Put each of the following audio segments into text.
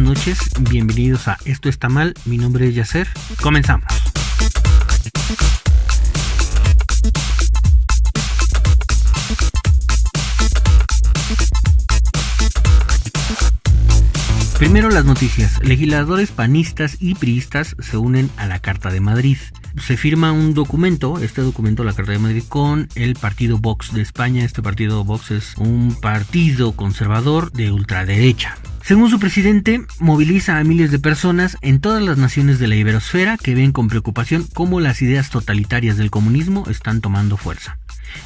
noches, bienvenidos a Esto está mal, mi nombre es Yasser, comenzamos. Primero las noticias. Legisladores panistas y priistas se unen a la Carta de Madrid. Se firma un documento, la Carta de Madrid, con el partido Vox de España. Este partido Vox es un partido conservador de ultraderecha. Según su presidente, moviliza a miles de personas en todas las naciones de la iberosfera que ven con preocupación cómo las ideas totalitarias del comunismo están tomando fuerza.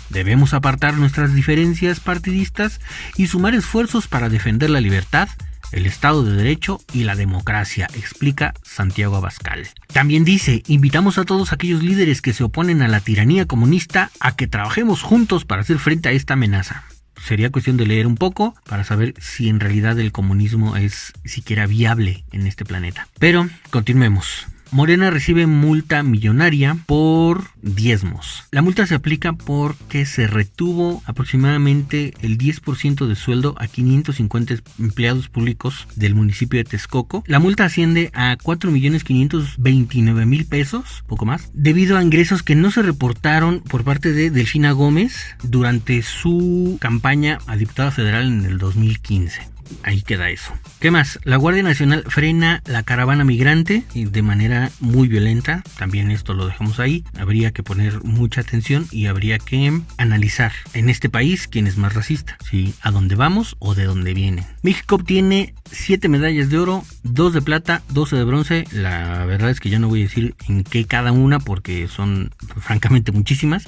Debemos apartar nuestras diferencias partidistas y sumar esfuerzos para defender la libertad, el Estado de Derecho y la democracia, explica Santiago Abascal. También dice, invitamos a todos aquellos líderes que se oponen a la tiranía comunista a que trabajemos juntos para hacer frente a esta amenaza. Sería cuestión de leer un poco para saber si en realidad el comunismo es siquiera viable en este planeta. Pero continuemos. Morena recibe multa millonaria por diezmos. La multa se aplica porque se retuvo aproximadamente el 10% de sueldo a 550 empleados públicos del municipio de Texcoco. La multa asciende a 4.529.000 pesos, poco más, debido a ingresos que no se reportaron por parte de Delfina Gómez durante su campaña a diputada federal en el 2015. Ahí queda eso. ¿Qué más? La Guardia Nacional frena la caravana migrante de manera muy violenta. También esto lo dejamos ahí. Habría que poner mucha atención y habría que analizar en este país quién es más racista. ¿Sí? ¿A dónde vamos o de dónde vienen? México obtiene 7 medallas de oro, 2 de plata, 12 de bronce. La verdad es que ya no voy a decir en qué cada una porque son francamente muchísimas.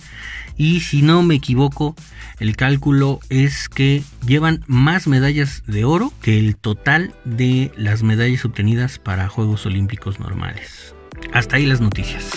Y si no me equivoco, el cálculo es que llevan más medallas de oro que el total de las medallas obtenidas para Juegos Olímpicos normales. Hasta ahí las noticias.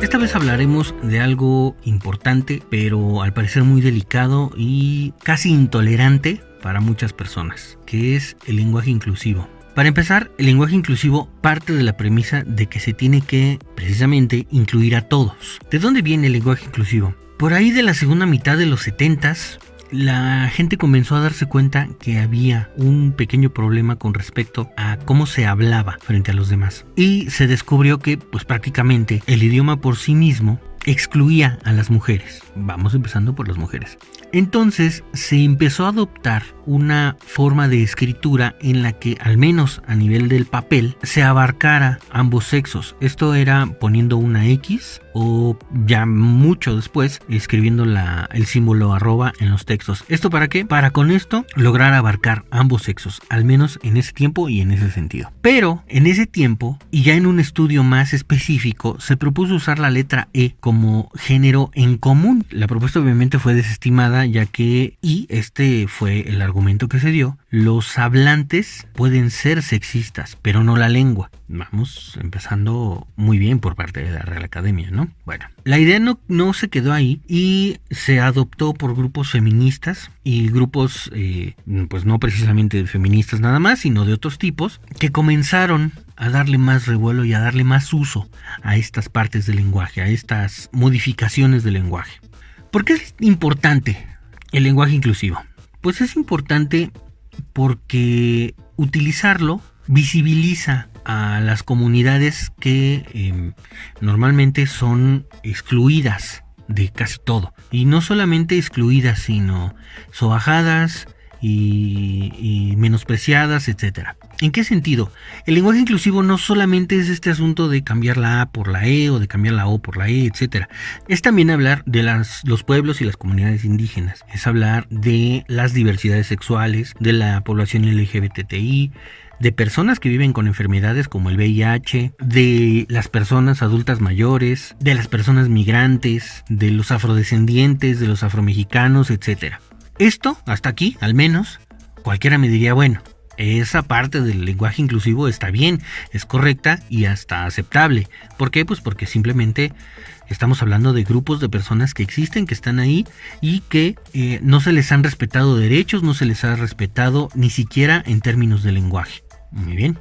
Esta vez hablaremos de algo importante, pero al parecer muy delicado y casi intolerante para muchas personas, que es el lenguaje inclusivo. Para empezar, el lenguaje inclusivo parte de la premisa de que se tiene que, precisamente, incluir a todos. ¿De dónde viene el lenguaje inclusivo? Por ahí de la segunda mitad de los 70s, la gente comenzó a darse cuenta que había un pequeño problema con respecto a cómo se hablaba frente a los demás. Y se descubrió que, pues prácticamente, el idioma por sí mismo excluía a las mujeres. Vamos empezando por las mujeres. Entonces se empezó a adoptar una forma de escritura en la que, al menos a nivel del papel, se abarcara ambos sexos. Esto era poniendo una X o ya mucho después escribiendo el símbolo arroba en los textos. ¿Esto para qué? Para con esto lograr abarcar ambos sexos, al menos en ese tiempo y en ese sentido. Pero en ese tiempo, y ya en un estudio más específico, se propuso usar la letra E como género en común. La propuesta obviamente fue desestimada, ya que, y este fue el argumento que se dio, los hablantes pueden ser sexistas, pero no la lengua. Vamos empezando muy bien por parte de la Real Academia, ¿no? Bueno, la idea no se quedó ahí y se adoptó por grupos feministas y grupos, pues no precisamente feministas nada más, sino de otros tipos, que comenzaron a darle más revuelo y a darle más uso a estas partes del lenguaje, a estas modificaciones del lenguaje. ¿Por qué es importante el lenguaje inclusivo? Pues es importante porque utilizarlo visibiliza a las comunidades que normalmente son excluidas de casi todo. Y no solamente excluidas, sino sobajadas y menospreciadas, etcétera. ¿En qué sentido? El lenguaje inclusivo no solamente es este asunto de cambiar la A por la E o de cambiar la O por la E, etcétera. Es también hablar de los pueblos y las comunidades indígenas. Es hablar de las diversidades sexuales, de la población LGBTI, de personas que viven con enfermedades como el VIH, de las personas adultas mayores, de las personas migrantes, de los afrodescendientes, de los afromexicanos, etcétera. Esto, hasta aquí, al menos, cualquiera me diría, bueno, esa parte del lenguaje inclusivo está bien, es correcta y hasta aceptable. ¿Por qué? Pues porque simplemente estamos hablando de grupos de personas que existen, que están ahí y que no se les han respetado derechos, no se les ha respetado ni siquiera en términos de lenguaje. Muy bien,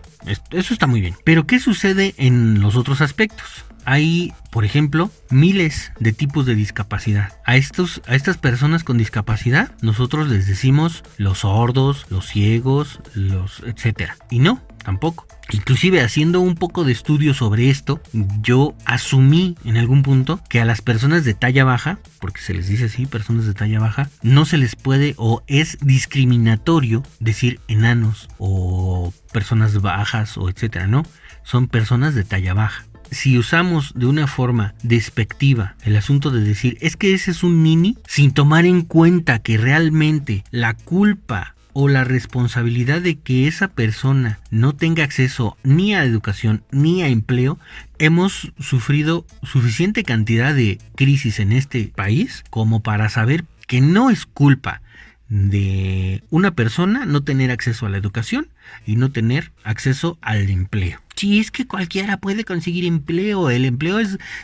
eso está muy bien. Pero ¿qué sucede en los otros aspectos? Hay, por ejemplo, miles de tipos de discapacidad. A estas personas con discapacidad nosotros les decimos los sordos, los ciegos, los etcétera. Y no, tampoco. Inclusive haciendo un poco de estudio sobre esto, yo asumí en algún punto que a las personas de talla baja, porque se les dice así, personas de talla baja, no se les puede o es discriminatorio decir enanos o personas bajas o etcétera, no, son personas de talla baja. Si usamos de una forma despectiva el asunto de decir es que ese es un nini, sin tomar en cuenta que realmente la culpa o la responsabilidad de que esa persona no tenga acceso ni a educación ni a empleo, hemos sufrido suficiente cantidad de crisis en este país como para saber que no es culpa de una persona no tener acceso a la educación y no tener acceso al empleo. Sí, es que cualquiera puede conseguir empleo, el empleo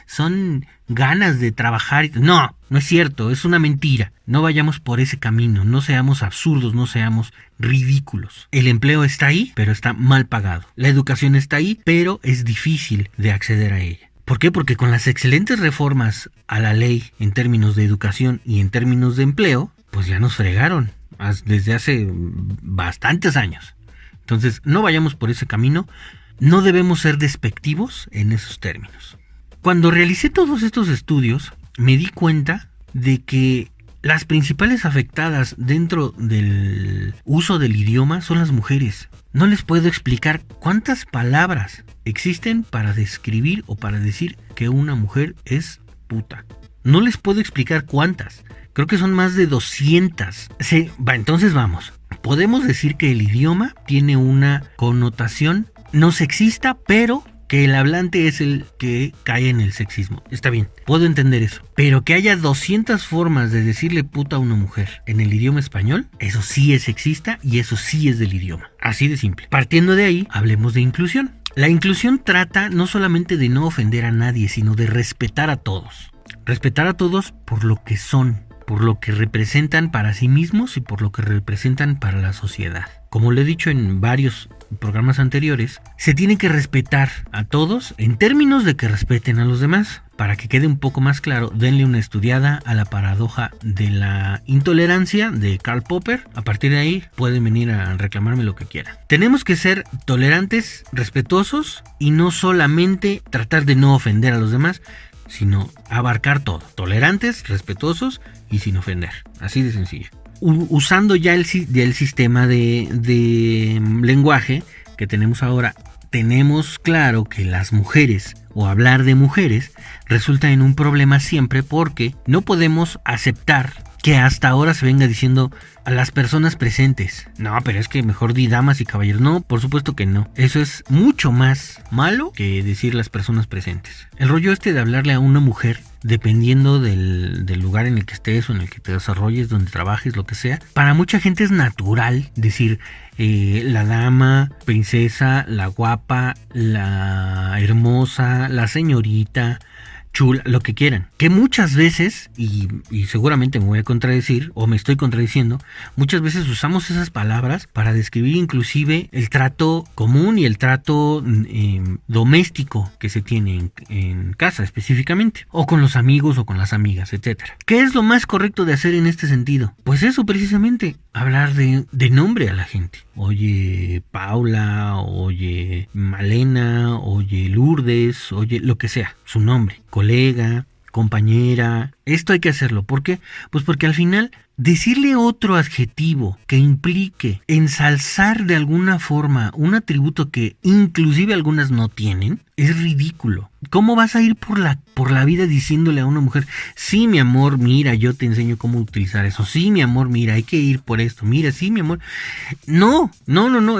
son ganas de trabajar. No, no es cierto, es una mentira. No vayamos por ese camino, no seamos absurdos, no seamos ridículos. El empleo está ahí, pero está mal pagado. La educación está ahí, pero es difícil de acceder a ella. ¿Por qué? Porque con las excelentes reformas a la ley en términos de educación y en términos de empleo, pues ya nos fregaron desde hace bastantes años. Entonces, no vayamos por ese camino. No debemos ser despectivos en esos términos. Cuando realicé todos estos estudios, me di cuenta de que las principales afectadas dentro del uso del idioma son las mujeres. No les puedo explicar cuántas palabras existen para describir o para decir que una mujer es puta. No les puedo explicar cuántas. Creo que son más de 200. Entonces vamos. Podemos decir que el idioma tiene una connotación no sexista, pero que el hablante es el que cae en el sexismo. Está bien, puedo entender eso. Pero que haya 200 formas de decirle puta a una mujer en el idioma español, eso sí es sexista y eso sí es del idioma. Así de simple. Partiendo de ahí, hablemos de inclusión. La inclusión trata no solamente de no ofender a nadie, sino de respetar a todos. Respetar a todos por lo que son, por lo que representan para sí mismos y por lo que representan para la sociedad. Como lo he dicho en varios programas anteriores, se tiene que respetar a todos en términos de que respeten a los demás. Para que quede un poco más claro, denle una estudiada a la paradoja de la intolerancia de Karl Popper. A partir de ahí pueden venir a reclamarme lo que quieran. Tenemos que ser tolerantes, respetuosos y no solamente tratar de no ofender a los demás, sino abarcar todo. Tolerantes, respetuosos y sin ofender. Así de sencillo. Usando ya el sistema de lenguaje que tenemos ahora, tenemos claro que las mujeres o hablar de mujeres resulta en un problema siempre porque no podemos aceptar que hasta ahora se venga diciendo a las personas presentes. No, pero es que mejor di damas y caballeros. No, por supuesto que no. Eso es mucho más malo que decir las personas presentes. El rollo de hablarle a una mujer, dependiendo del lugar en el que estés o en el que te desarrolles, donde trabajes, lo que sea, para mucha gente es natural decir la dama, princesa, la guapa, la hermosa, la señorita, chula, lo que quieran. Que muchas veces, y seguramente me voy a contradecir o me estoy contradiciendo, muchas veces usamos esas palabras para describir inclusive el trato común y el trato doméstico que se tiene en casa específicamente, o con los amigos o con las amigas, etcétera. ¿Qué es lo más correcto de hacer en este sentido? Pues eso precisamente, hablar de nombre a la gente. Oye Paula, oye Malena, oye Lourdes, oye lo que sea, su nombre, colega, compañera. Esto hay que hacerlo. ¿Por qué? Pues porque al final decirle otro adjetivo que implique ensalzar de alguna forma un atributo que inclusive algunas no tienen es ridículo. ¿Cómo vas a ir por la vida diciéndole a una mujer, sí mi amor, mira, yo te enseño cómo utilizar eso, sí mi amor, mira, hay que ir por esto, mira, sí mi amor? No,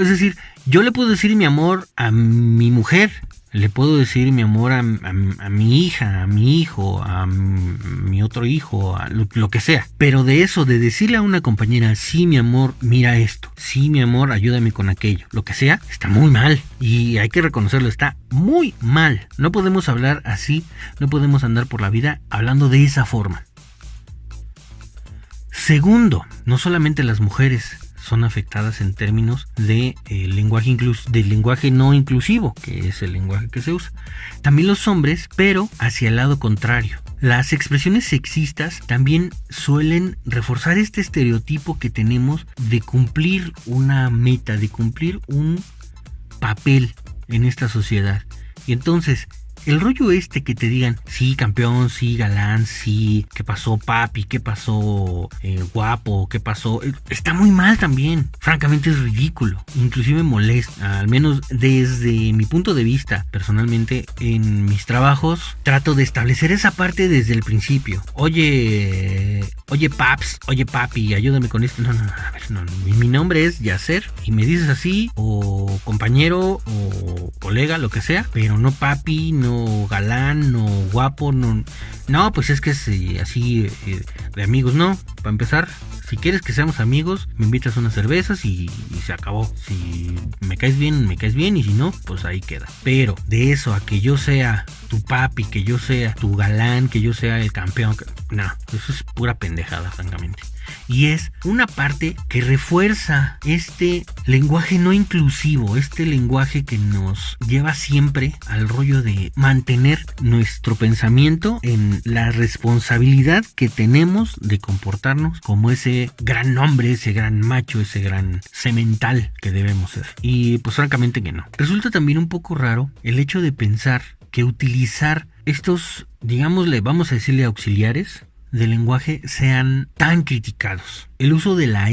es decir, yo le puedo decir mi amor a mi mujer, le puedo decir mi amor a mi hija, a mi hijo, a mi otro hijo, a lo que sea. Pero de eso, de decirle a una compañera, sí mi amor, mira esto, sí mi amor, ayúdame con aquello, lo que sea, está muy mal. Y hay que reconocerlo, está muy mal. No podemos hablar así, no podemos andar por la vida hablando de esa forma. Segundo, no solamente las mujeres son afectadas en términos de del lenguaje no inclusivo, que es el lenguaje que se usa. También los hombres, pero hacia el lado contrario. Las expresiones sexistas también suelen reforzar este estereotipo que tenemos de cumplir una meta, de cumplir un papel en esta sociedad. Y entonces, el rollo que te digan, sí, campeón, sí, galán, sí, ¿qué pasó, papi? ¿Qué pasó, guapo? ¿Qué pasó? Está muy mal también. Francamente es ridículo. Inclusive molesta. Al menos desde mi punto de vista, personalmente, en mis trabajos, trato de establecer esa parte desde el principio. Oye, paps, oye, papi, ayúdame con esto. No, a ver, no. Mi nombre es Yasser y me dices así, o compañero, o colega, lo que sea, pero no papi, no galán, no guapo, no, pues es que es así de amigos, no. Para empezar, si quieres que seamos amigos, me invitas unas cervezas y se acabó. Si me caes bien, y si no, pues ahí queda. Pero de eso a que yo sea tu papi, que yo sea tu galán, que yo sea el campeón, no, eso es pura pendejada, francamente. Y es una parte que refuerza este lenguaje no inclusivo, este lenguaje que nos lleva siempre al rollo de mantener nuestro pensamiento en la responsabilidad que tenemos de comportarnos como ese gran hombre, ese gran macho, ese gran semental que debemos ser. Y pues francamente que no. Resulta también un poco raro el hecho de pensar que utilizar estos, digámosle, vamos a decirle auxiliares del lenguaje sean tan criticados. El uso de la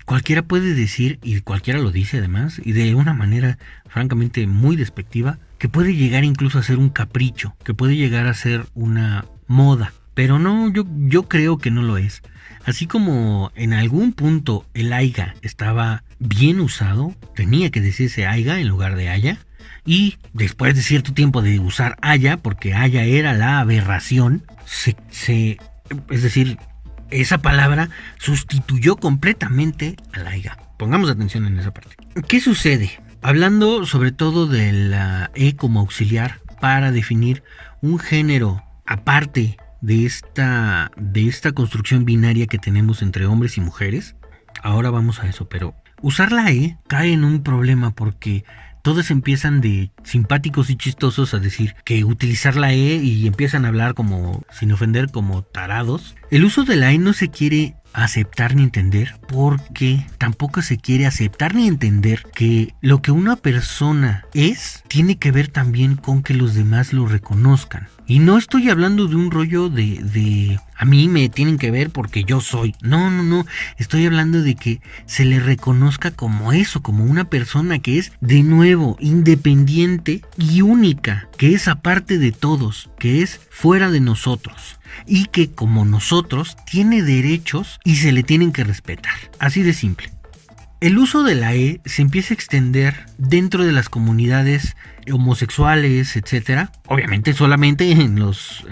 cualquiera puede decir, y cualquiera lo dice además, y de una manera francamente muy despectiva, que puede llegar incluso a ser un capricho, que puede llegar a ser una moda. Pero no, yo creo que no lo es. Así como en algún punto el aiga estaba bien usado, tenía que decirse aiga en lugar de haya. Y después de cierto tiempo de usar haya, porque haya era la aberración, es decir, esa palabra sustituyó completamente al aiga. Pongamos atención en esa parte. ¿Qué sucede? Hablando sobre todo de la como auxiliar para definir un género aparte de esta construcción binaria que tenemos entre hombres y mujeres. Ahora vamos a eso, pero usar la cae en un problema porque todos empiezan de simpáticos y chistosos a decir que utilizar la y empiezan a hablar como, sin ofender, como tarados. El uso de la no se quiere aceptar ni entender porque tampoco se quiere aceptar ni entender que lo que una persona es tiene que ver también con que los demás lo reconozcan. Y no estoy hablando de un rollo de a mí me tienen que ver porque yo soy. No. Estoy hablando de que se le reconozca como eso, como una persona que es, de nuevo, independiente y única, que es aparte de todos, que es fuera de nosotros. Y que como nosotros tiene derechos y se le tienen que respetar. Así de simple. El uso de la se empieza a extender dentro de las comunidades homosexuales, etcétera. Obviamente solamente en los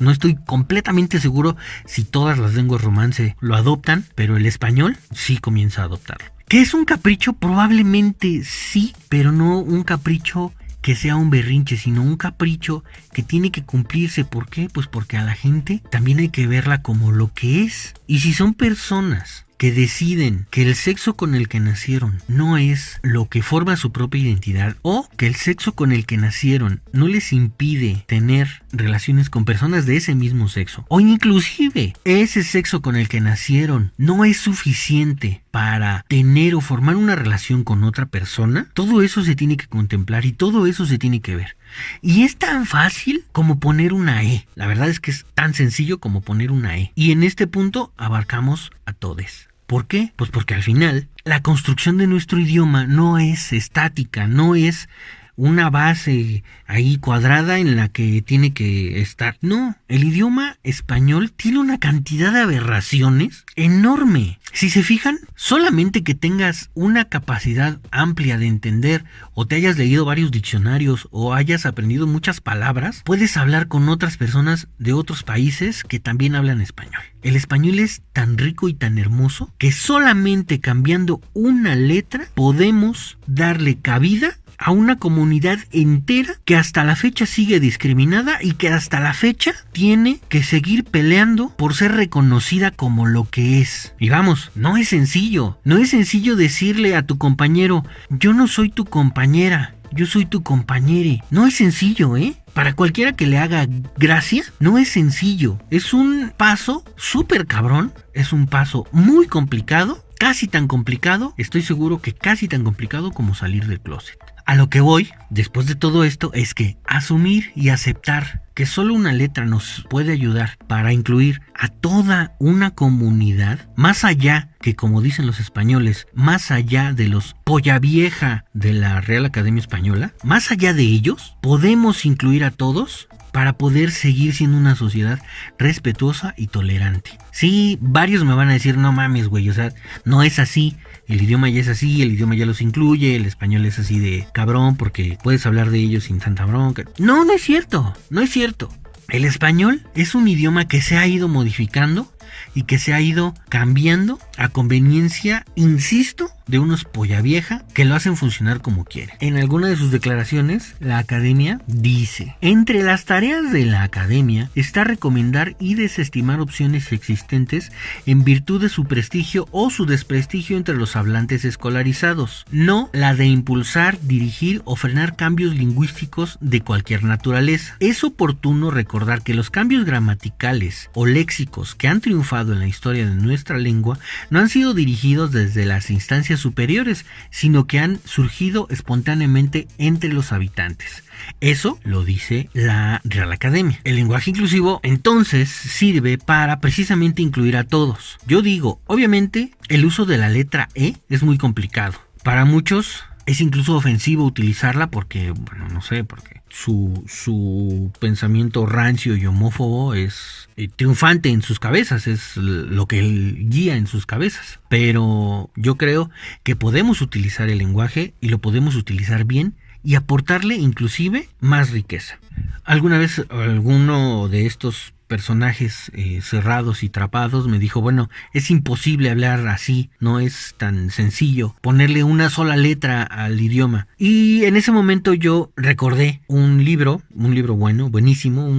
no estoy completamente seguro si todas las lenguas romance lo adoptan, pero el español sí comienza a adoptarlo. ¿Qué es un capricho? Probablemente sí, pero no un capricho que sea un berrinche, sino un capricho que tiene que cumplirse. ¿Por qué? Pues porque a la gente también hay que verla como lo que es. Y si son personas que deciden que el sexo con el que nacieron no es lo que forma su propia identidad, o que el sexo con el que nacieron no les impide tener relaciones con personas de ese mismo sexo, o inclusive ese sexo con el que nacieron no es suficiente para tener o formar una relación con otra persona, todo eso se tiene que contemplar y todo eso se tiene que ver. Y es tan fácil como poner una La verdad es que es tan sencillo como poner una Y en este punto abarcamos a todes. ¿Por qué? Pues porque al final la construcción de nuestro idioma no es estática, no es una base ahí cuadrada en la que tiene que estar. No, el idioma español tiene una cantidad de aberraciones enorme. Si se fijan, solamente que tengas una capacidad amplia de entender o te hayas leído varios diccionarios o hayas aprendido muchas palabras, puedes hablar con otras personas de otros países que también hablan español. El español es tan rico y tan hermoso que solamente cambiando una letra podemos darle cabida a una comunidad entera que hasta la fecha sigue discriminada y que hasta la fecha tiene que seguir peleando por ser reconocida como lo que es. Y vamos, no es sencillo decirle a tu compañero, yo no soy tu compañera, yo soy tu compañere. No es sencillo, ¿eh? Para cualquiera que le haga gracia, no es sencillo. Es un paso súper cabrón, es un paso muy complicado, casi tan complicado, estoy seguro que casi tan complicado como salir del closet. A lo que voy, después de todo esto, es que asumir y aceptar que solo una letra nos puede ayudar para incluir a toda una comunidad, más allá que, como dicen los españoles, más allá de los polla vieja de la Real Academia Española, más allá de ellos, podemos incluir a todos para poder seguir siendo una sociedad respetuosa y tolerante. Sí, varios me van a decir, no mames, güey, o sea, no es así. El idioma ya es así, el idioma ya los incluye, el español es así de cabrón porque puedes hablar de ellos sin tanta bronca. No, no es cierto. El español es un idioma que se ha ido modificando y que se ha ido cambiando a conveniencia, insisto, de unos polla vieja que lo hacen funcionar como quieren. En alguna de sus declaraciones, la academia dice: entre las tareas de la academia está recomendar y desestimar opciones existentes en virtud de su prestigio o su desprestigio entre los hablantes escolarizados, no la de impulsar, dirigir o frenar cambios lingüísticos de cualquier naturaleza. Es oportuno recordar que los cambios gramaticales o léxicos que han triunfado en la historia de nuestra lengua no han sido dirigidos desde las instancias superiores, sino que han surgido espontáneamente entre los habitantes. Eso lo dice la Real Academia. El lenguaje inclusivo entonces sirve para precisamente incluir a todos. Yo digo, obviamente el uso de la letra E es muy complicado. Para muchos es incluso ofensivo utilizarla porque, bueno, no sé, porque su pensamiento rancio y homófobo es triunfante en sus cabezas, es lo que guía en sus cabezas. Pero yo creo que podemos utilizar el lenguaje y lo podemos utilizar bien y aportarle inclusive más riqueza. Alguna vez alguno de estos personajes cerrados y trapados me dijo, bueno, es imposible hablar así, no es tan sencillo ponerle una sola letra al idioma. Y en ese momento yo recordé un libro bueno, buenísimo,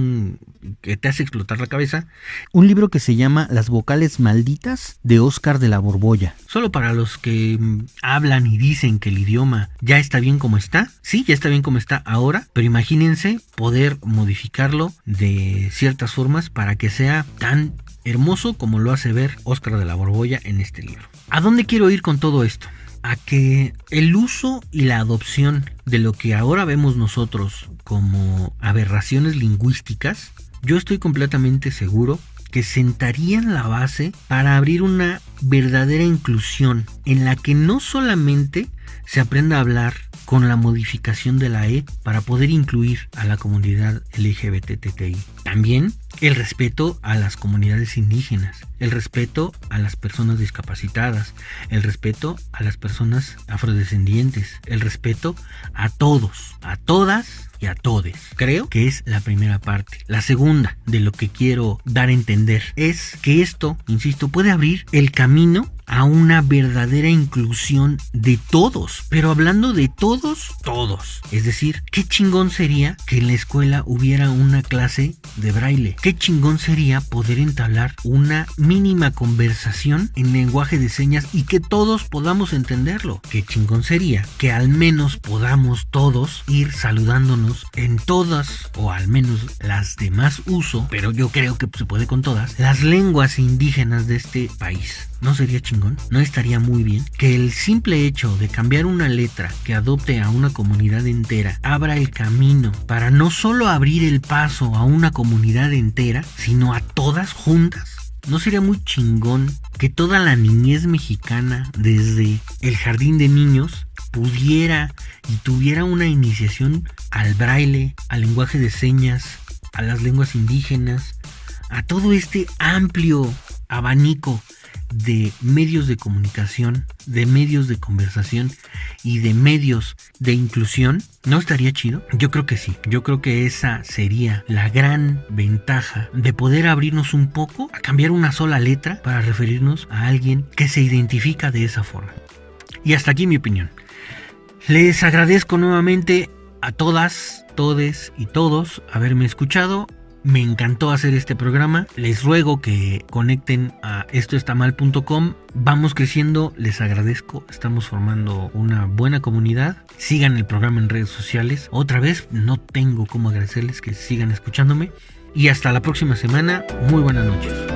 que te hace explotar la cabeza, un libro que se llama Las vocales malditas de Óscar de la Borbolla. Solo para los que hablan y dicen que el idioma ya está bien como está, sí, ya está bien como está ahora, pero imagínense poder modificarlo de ciertas formas para que sea tan hermoso como lo hace ver Óscar de la Borbolla en este libro. ¿A dónde quiero ir con todo esto? A que el uso y la adopción de lo que ahora vemos nosotros como aberraciones lingüísticas, yo estoy completamente seguro que sentarían la base para abrir una verdadera inclusión en la que no solamente se aprenda a hablar con la modificación de la E para poder incluir a la comunidad LGBTTI. También el respeto a las comunidades indígenas, el respeto a las personas discapacitadas, el respeto a las personas afrodescendientes, el respeto a todos, a todas y a todes. Creo que es la primera parte. La segunda de lo que quiero dar a entender es que esto, insisto, puede abrir el camino a una verdadera inclusión de todos, pero hablando de todos. Es decir, qué chingón sería que en la escuela hubiera una clase de braille. Qué chingón sería poder entablar una mínima conversación en lenguaje de señas y que todos podamos entenderlo. Qué chingón sería que al menos podamos todos ir saludándonos en todas, o al menos las de más uso, pero yo creo que se puede con todas, las lenguas indígenas de este país. ¿No sería chingón? ¿No estaría muy bien? Que el simple hecho de cambiar una letra que adopte a una comunidad entera abra el camino para no solo abrir el paso a una comunidad entera, sino a todas juntas. ¿No sería muy chingón que toda la niñez mexicana, desde el jardín de niños, pudiera y tuviera una iniciación al braille, al lenguaje de señas, a las lenguas indígenas, a todo este amplio abanico de medios de comunicación, de medios de conversación y de medios de inclusión? ¿No estaría chido? Yo creo que sí. Yo creo que esa sería la gran ventaja de poder abrirnos un poco a cambiar una sola letra para referirnos a alguien que se identifica de esa forma. Y hasta aquí mi opinión. Les agradezco nuevamente a todas, todes y todos haberme escuchado. Me encantó hacer este programa. Les ruego que conecten a estoestamal.com. Vamos creciendo, les agradezco. Estamos formando una buena comunidad. Sigan el programa en redes sociales. Otra vez, no tengo cómo agradecerles que sigan escuchándome. Y hasta la próxima semana. Muy buenas noches.